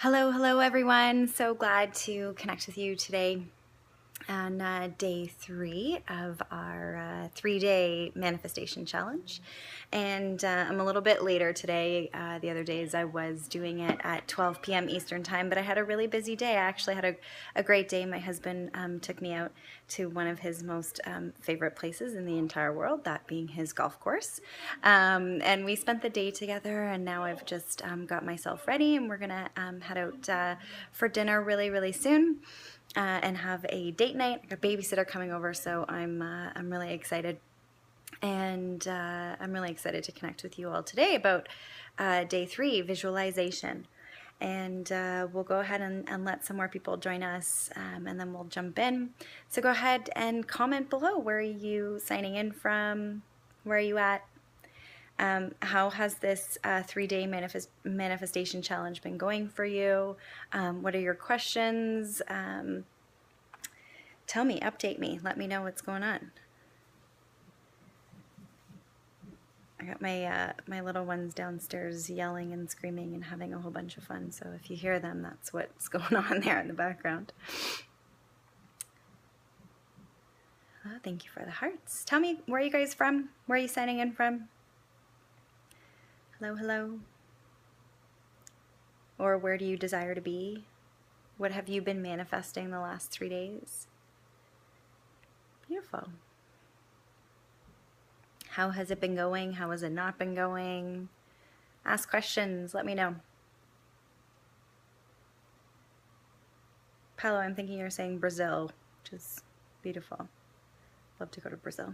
Hello everyone. So glad to connect with you today on day 3 of our 3-day manifestation challenge. And I'm a little bit later today. The other days I was doing it at 12 p.m. Eastern time, but I had a really busy day. I actually had a great day. My husband took me out to one of his most favorite places in the entire world, that being his golf course. And we spent the day together, and now I've just got myself ready, and we're gonna head out for dinner really soon. And have a date night. I got a babysitter coming over, so I'm really excited, and I'm really excited to connect with you all today about day 3, visualization. And we'll go ahead and let some more people join us, and then we'll jump in. So go ahead and comment below. Where are you signing in from? Where are you at? How has this 3-day manifestation challenge been going for you? What are your questions? Tell me, update me, let me know what's going on. I got my little ones downstairs yelling and screaming and having a whole bunch of fun, so if you hear them, that's what's going on there in the background. Oh, thank you for the hearts. Tell me, where are you guys from? Where are you signing in from? Hello. Or where do you desire to be? What have you been manifesting the last 3 days? Beautiful. How has it been going? How has it not been going? Ask questions. Let me know. Paolo, I'm thinking you're saying Brazil, which is beautiful. Love to go to Brazil.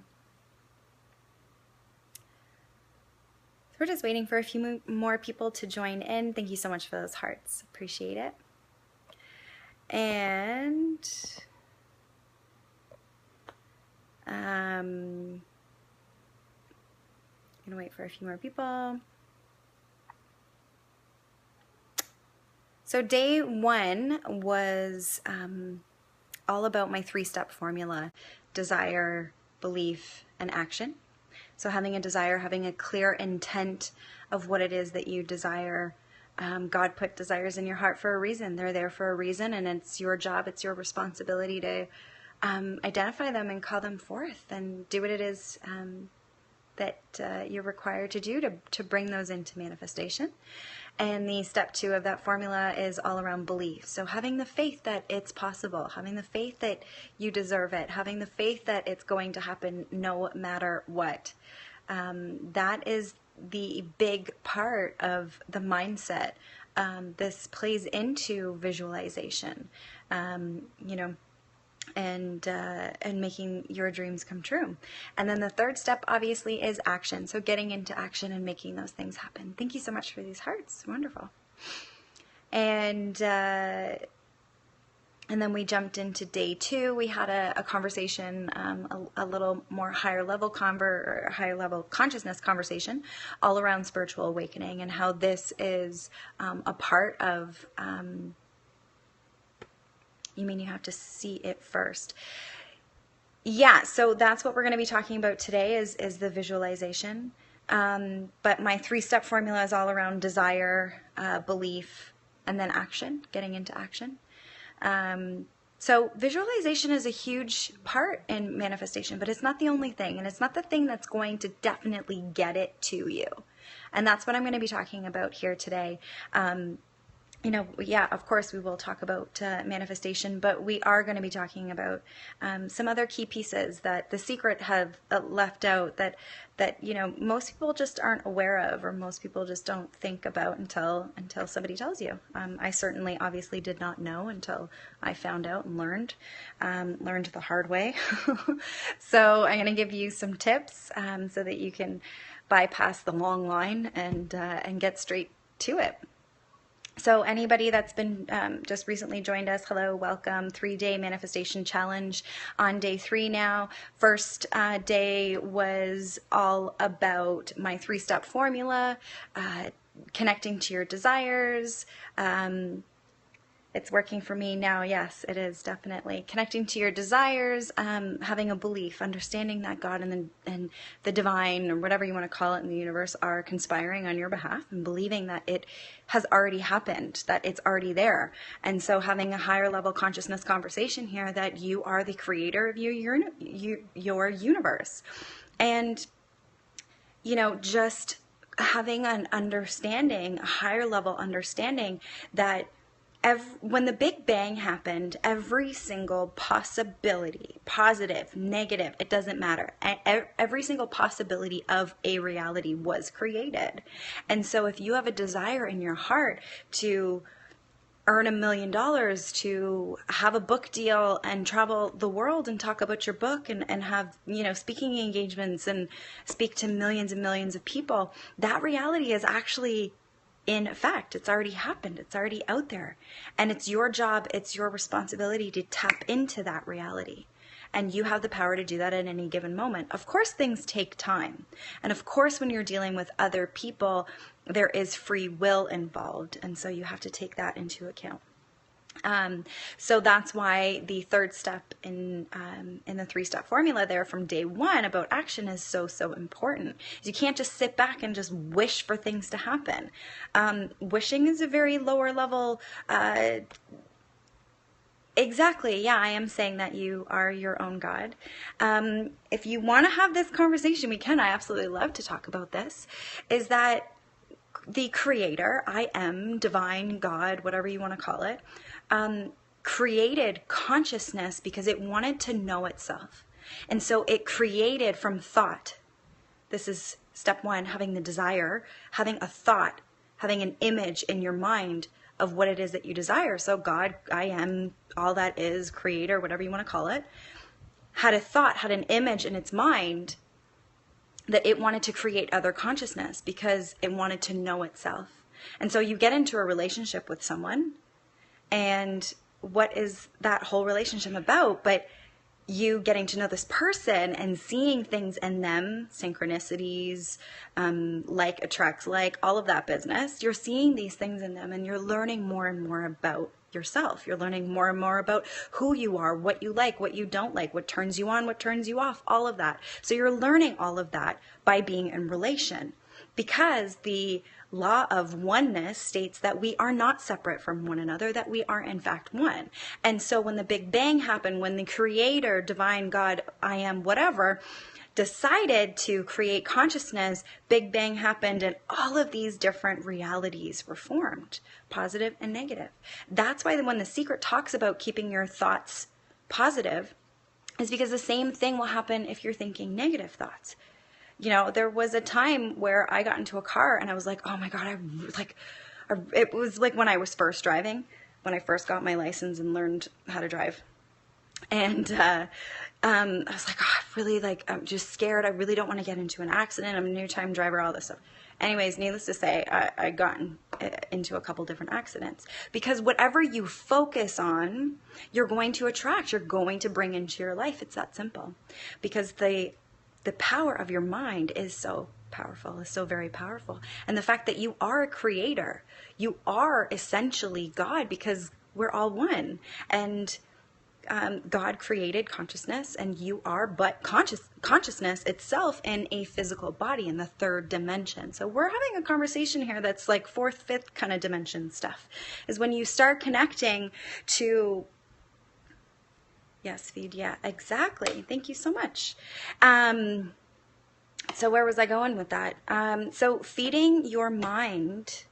So we're just waiting for a few more people to join in. Thank you so much for those hearts. Appreciate it. And I'm gonna wait for a few more people. So day 1 was all about my 3-step formula: desire, belief, and action. So having a desire, having a clear intent of what it is that you desire. God put desires in your heart for a reason. They're there for a reason, and it's your job, it's your responsibility to identify them and call them forth and do what it is that you're required to do to bring those into manifestation. And the step 2 of that formula is all around belief. So having the faith that it's possible, having the faith that you deserve it, having the faith that it's going to happen no matter what. That is the big part of the mindset. This plays into visualization, and making your dreams come true. And then the 3rd step obviously is action. So getting into action and making those things happen. Thank you so much for these hearts. Wonderful. And then we jumped into day 2. We had a conversation, a little more higher level consciousness conversation, all around spiritual awakening and how this is a part of. You mean you have to see it first? Yeah, so that's what we're going to be talking about today is the visualization. But my 3-step formula is all around desire, belief, and then action, getting into action. So visualization is a huge part in manifestation, but it's not the only thing, and it's not the thing that's going to definitely get it to you. And that's what I'm going to be talking about here today. Yeah, of course we will talk about manifestation, but we are going to be talking about some other key pieces that The Secret have left out that most people just aren't aware of, or most people just don't think about until somebody tells you. I certainly obviously did not know until I found out and learned the hard way. So I'm going to give you some tips so that you can bypass the long line and get straight to it. So anybody that's been just recently joined us, hello, welcome. 3-day manifestation challenge on day 3 now. First day was all about my 3-step formula, connecting to your desires, It's working for me now. Yes, it is definitely connecting to your desires, having a belief, understanding that God and the divine, or whatever you want to call it, in the universe are conspiring on your behalf, and believing that it has already happened, that it's already there. And so having a higher level consciousness conversation here that you are the creator of your universe. And, just having an understanding, a higher level understanding that when the Big Bang happened, every single possibility, positive, negative, it doesn't matter. Every single possibility of a reality was created. And so if you have a desire in your heart to earn $1 million, to have a book deal and travel the world and talk about your book and have, speaking engagements and speak to millions and millions of people, that reality is actually in effect. It's already happened. It's already out there. And it's your job, it's your responsibility to tap into that reality. And you have the power to do that at any given moment. Of course, things take time. And of course, when you're dealing with other people, there is free will involved. And so you have to take that into account. So that's why the third step in the 3-step formula there from day one about action is so, so important. You can't just sit back and just wish for things to happen. Wishing is a very lower level. Exactly. Yeah, I am saying that you are your own God. If you want to have this conversation, we can. I absolutely love to talk about this. Is that the creator, I am, divine, God, whatever you want to call it, created consciousness because it wanted to know itself. And so it created from thought. This is step one, having the desire, having a thought, having an image in your mind of what it is that you desire. So God, I am, all that is, creator, whatever you want to call it, had a thought, had an image in its mind that it wanted to create other consciousness because it wanted to know itself. And so you get into a relationship with someone, and what is that whole relationship about? But you getting to know this person and seeing things in them, synchronicities, like attracts like, all of that business. You're seeing these things in them, and you're learning more and more about yourself. You're learning more and more about who you are, what you like, what you don't like, what turns you on, what turns you off, all of that. So you're learning all of that by being in relation, because the law of oneness states that we are not separate from one another, that we are in fact one. And so when the Big Bang happened, when the creator, divine God, I am, whatever, decided to create consciousness, Big Bang happened, and all of these different realities were formed, positive and negative. That's why when The Secret talks about keeping your thoughts positive, is because the same thing will happen if you're thinking negative thoughts. There was a time where I got into a car and I was like, oh my God, it was like when I was first driving, when I first got my license and learned how to drive. And I was like, oh, I'm just scared. I really don't want to get into an accident. I'm a new time driver, all this stuff. Anyways, needless to say, I got into a couple different accidents, because whatever you focus on, you're going to attract, you're going to bring into your life. It's that simple, because the power of your mind is so powerful, is so very powerful. And the fact that you are a creator, you are essentially God, because we're all one. And God created consciousness, and you are but consciousness itself in a physical body in the third dimension. So we're having a conversation here that's like fourth, fifth kind of dimension stuff, is when you start connecting to. Yes, feed. Yeah, exactly. Thank you so much. So where was I going with that? So feeding your mind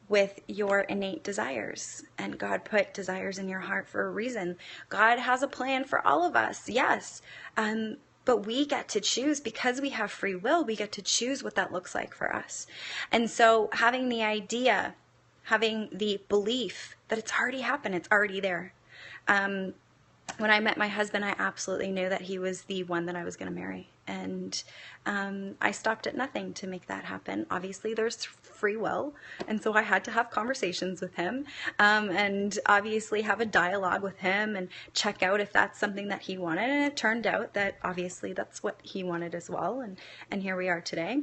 with your innate desires. And God put desires in your heart for a reason. God has a plan for all of us, yes. But we get to choose, because we have free will, we get to choose what that looks like for us. And so having the idea, having the belief that it's already happened, it's already there. When I met my husband, I absolutely knew that he was the one that I was going to marry. And I stopped at nothing to make that happen. Obviously, there's free will. And so I had to have conversations with him, and obviously have a dialogue with him and check out if that's something that he wanted. And it turned out that obviously that's what he wanted as well. And here we are today.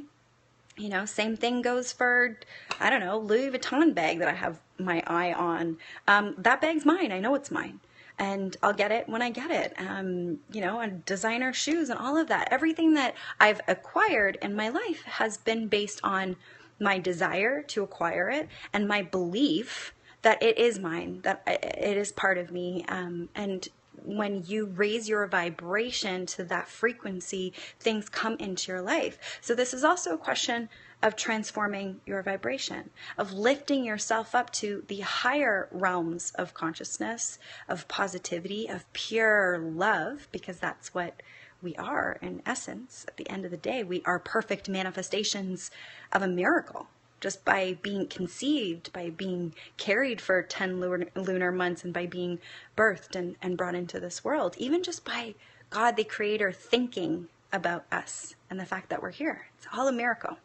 You know, same thing goes for, I don't know, Louis Vuitton bag that I have my eye on. That bag's mine. I know it's mine. And I'll get it when I get it. You know, and designer shoes and all of that. Everything that I've acquired in my life has been based on my desire to acquire it and my belief that it is mine, that it is part of me. And when you raise your vibration to that frequency, things come into your life. So this is also a question of transforming your vibration, of lifting yourself up to the higher realms of consciousness, of positivity, of pure love, because that's what we are in essence. At the end of the day, we are perfect manifestations of a miracle. Just by being conceived, by being carried for 10 lunar months, and by being birthed and brought into this world, even just by God the Creator thinking about us and the fact that we're here. It's all a miracle.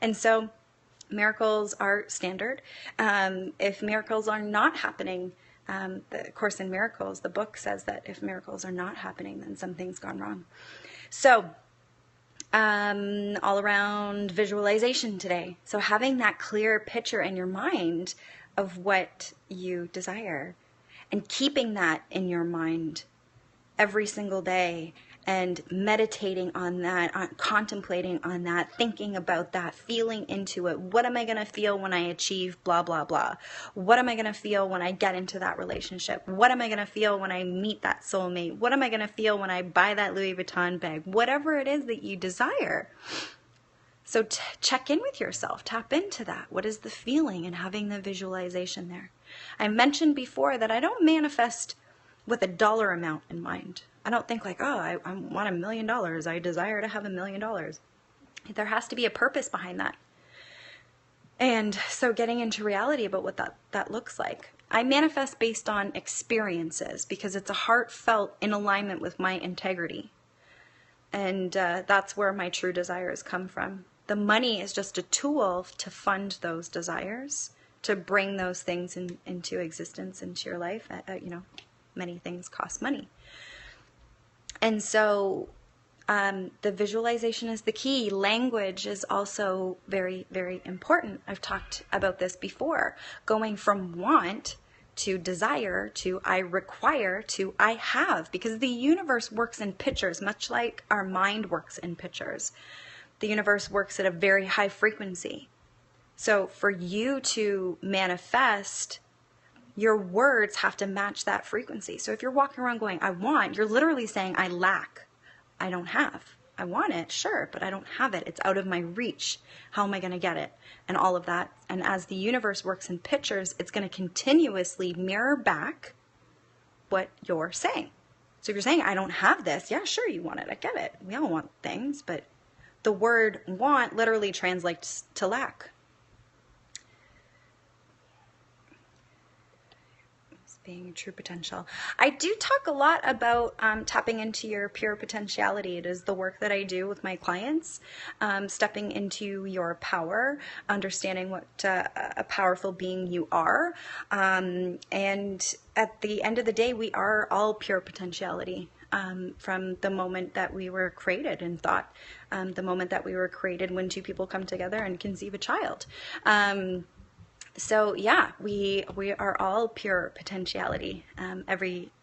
And so miracles are standard. If miracles are not happening, the Course in Miracles, the book says that if miracles are not happening, then something's gone wrong. So all around visualization today. So having that clear picture in your mind of what you desire and keeping that in your mind every single day and meditating on that, contemplating on that, thinking about that, feeling into it. What am I going to feel when I achieve blah, blah, blah? What am I going to feel when I get into that relationship? What am I going to feel when I meet that soulmate? What am I going to feel when I buy that Louis Vuitton bag? Whatever it is that you desire. So check in with yourself, tap into that. What is the feeling, and having the visualization there? I mentioned before that I don't manifest with a dollar amount in mind. I don't think like, oh, I want $1 million. I desire to have $1 million. There has to be a purpose behind that. And so getting into reality about what that looks like. I manifest based on experiences because it's a heartfelt in alignment with my integrity. And that's where my true desires come from. The money is just a tool to fund those desires, to bring those things into existence, into your life. You know, many things cost money. And so the visualization is the key. Language is also very, very important. I've talked about this before. Going from want to desire to I require to I have, because the universe works in pictures, much like our mind works in pictures. The universe works at a very high frequency. So for you to manifest, your words have to match that frequency. So if you're walking around going, I want, you're literally saying, I lack, I don't have. I want it, sure, but I don't have it. It's out of my reach. How am I going to get it? And all of that. And as the universe works in pictures, it's going to continuously mirror back what you're saying. So if you're saying, I don't have this, yeah, sure, you want it. I get it. We all want things, but the word want literally translates to lack. Being true potential. I do talk a lot about tapping into your pure potentiality. It is the work that I do with my clients, stepping into your power, understanding what a powerful being you are. And at the end of the day, we are all pure potentiality. From the moment that we were created in thought, the moment that we were created when two people come together and conceive a child. So yeah, we are all pure potentiality,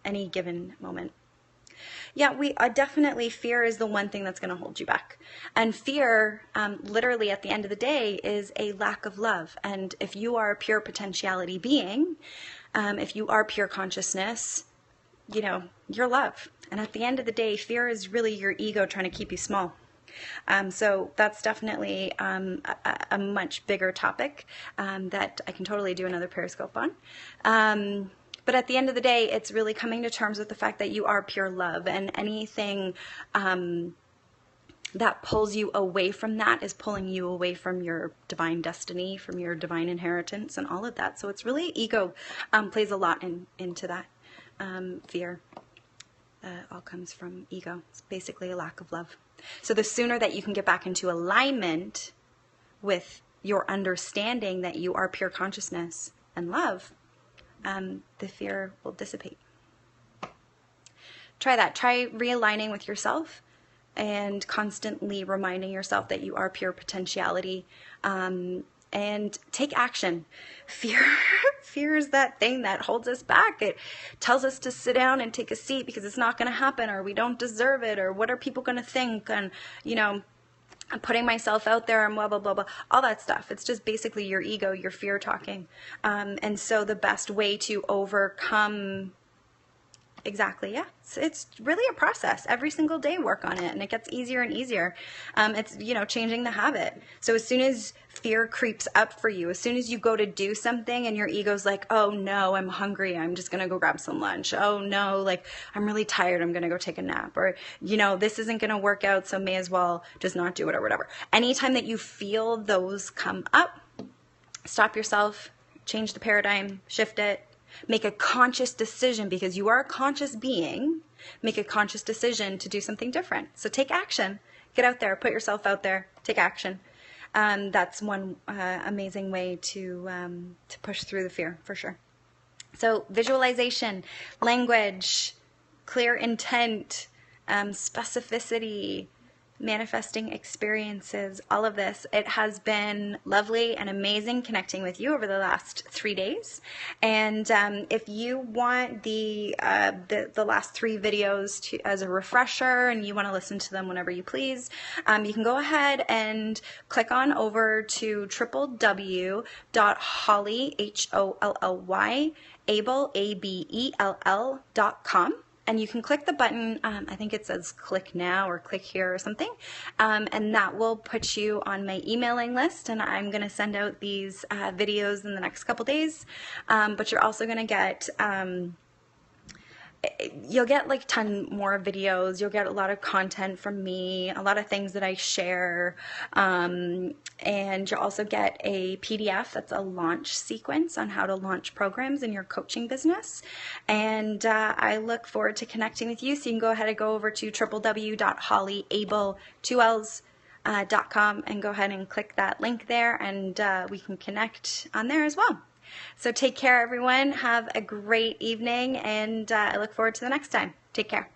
any given moment. Yeah, we definitely, fear is the one thing that's going to hold you back. And fear, literally at the end of the day, is a lack of love. And if you are a pure potentiality being, if you are pure consciousness, you know, you're love. And at the end of the day, fear is really your ego trying to keep you small. So that's definitely a much bigger topic that I can totally do another Periscope on. But at the end of the day, it's really coming to terms with the fact that you are pure love, and anything that pulls you away from that is pulling you away from your divine destiny, from your divine inheritance, and all of that. So it's really ego plays a lot into that. Fear all comes from ego. It's basically a lack of love. So the sooner that you can get back into alignment with your understanding that you are pure consciousness and love, the fear will dissipate. Try that. Try realigning with yourself. and constantly reminding yourself that you are pure potentiality, and take action. Fear is that thing that holds us back. It tells us to sit down and take a seat because it's not going to happen, or we don't deserve it, or what are people going to think, and I'm putting myself out there and blah, blah, blah, blah, all that stuff. It's just basically your ego, your fear talking. And so the best way to overcome, exactly, yeah, it's really a process. Every single day work on it, and it gets easier and easier. It's, changing the habit. So as soon as fear creeps up for you, as soon as you go to do something and your ego's like, oh no, I'm hungry, I'm just gonna go grab some lunch. Oh no, like I'm really tired, I'm gonna go take a nap. Or, this isn't gonna work out, so may as well just not do it, or whatever. Anytime that you feel those come up, stop yourself, change the paradigm, shift it. Make a conscious decision, because you are a conscious being. Make a conscious decision to do something different. So take action. Get out there. Put yourself out there. Take action. That's one amazing way to push through the fear, for sure. So visualization, language, clear intent, specificity, manifesting experiences, all of this. It has been lovely and amazing connecting with you over the last 3 days. And if you want the last 3 videos as a refresher, and you want to listen to them whenever you please, you can go ahead and click on over to www.holly, HOLLY, ABELL.com. And you can click the button, I think it says click now or click here or something, and that will put you on my emailing list, and I'm going to send out these videos in the next couple days, but you're also going to get, you'll get like ton more videos, you'll get a lot of content from me, a lot of things that I share, and you'll also get a PDF that's a launch sequence on how to launch programs in your coaching business. And I look forward to connecting with you. So you can go ahead and go over to www.hollyable.com and go ahead and click that link there, and we can connect on there as well. So take care, everyone. Have a great evening, and I look forward to the next time. Take care.